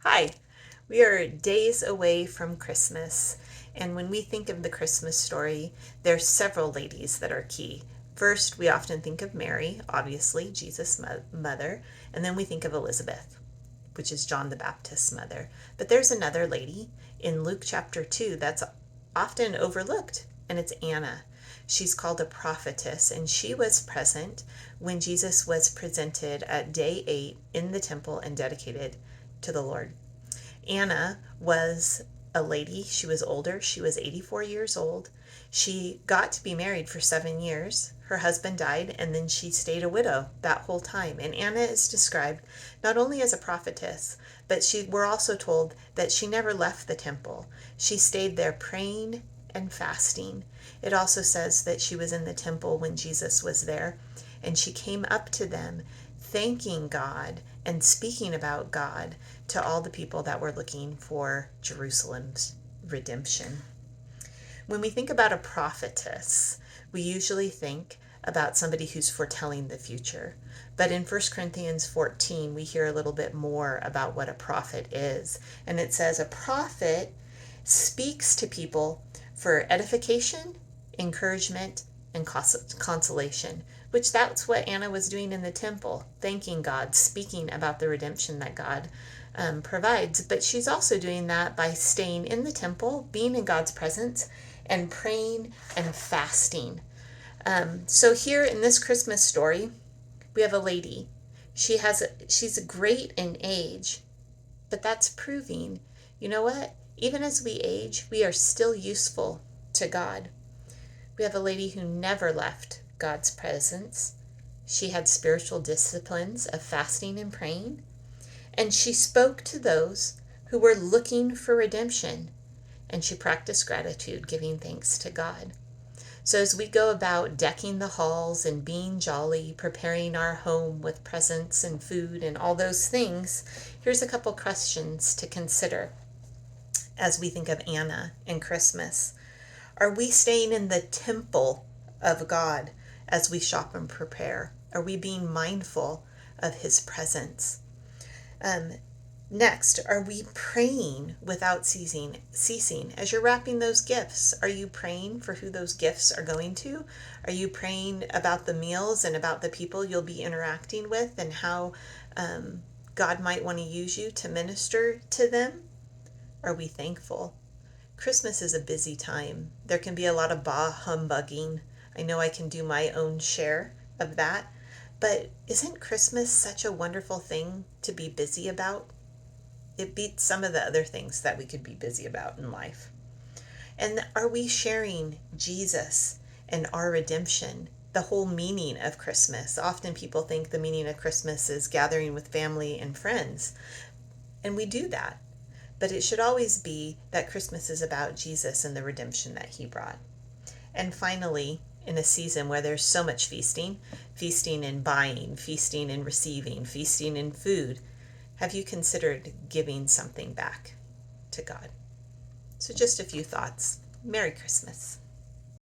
Hi, we are days away from Christmas, and when we think of the Christmas story, there's several ladies that are key. First, we often think of Mary, obviously, Jesus' mother, and then we think of Elizabeth, which is John the Baptist's mother. But there's another lady in Luke chapter 2 that's often overlooked, and it's Anna. She's called a prophetess, and she was present when Jesus was presented at day 8 in the temple and dedicated to the Lord. Anna was a lady. She was older. She was 84 years old. She got to be married for 7 years. Her husband died, and then she stayed a widow that whole time. And Anna is described not only as a prophetess, but we're also told that she never left the temple. She stayed there praying and fasting. It also says that she was in the temple when Jesus was there, and she came up to them thanking God and speaking about God to all the people that were looking for Jerusalem's redemption. When we think about a prophetess, we usually think about somebody who's foretelling the future. But in 1 Corinthians 14, we hear a little bit more about what a prophet is. And it says a prophet speaks to people for edification, encouragement, and consolation, which that's what Anna was doing in the temple, thanking God, speaking about the redemption that God provides. But she's also doing that by staying in the temple, being in God's presence, and praying and fasting. So here in this Christmas story, we have a lady. She's great in age, but that's proving, you know what? Even as we age, we are still useful to God. We have a lady who never left God's presence. She had spiritual disciplines of fasting and praying, and she spoke to those who were looking for redemption, and she practiced gratitude, giving thanks to God. So as we go about decking the halls and being jolly, preparing our home with presents and food and all those things, here's a couple questions to consider as we think of Anna and Christmas. Are we staying in the temple of God as we shop and prepare? Are we being mindful of his presence? Next, are we praying without ceasing? As you're wrapping those gifts, are you praying for who those gifts are going to? Are you praying about the meals and about the people you'll be interacting with and how God might want to use you to minister to them? Are we thankful? Christmas is a busy time. There can be a lot of bah humbugging. I know I can do my own share of that. But isn't Christmas such a wonderful thing to be busy about? It beats some of the other things that we could be busy about in life. And are we sharing Jesus and our redemption, the whole meaning of Christmas? Often people think the meaning of Christmas is gathering with family and friends, and we do that. But it should always be that Christmas is about Jesus and the redemption that he brought. And finally, in a season where there's so much feasting, feasting in buying, feasting in receiving, feasting in food, have you considered giving something back to God? So just a few thoughts. Merry Christmas.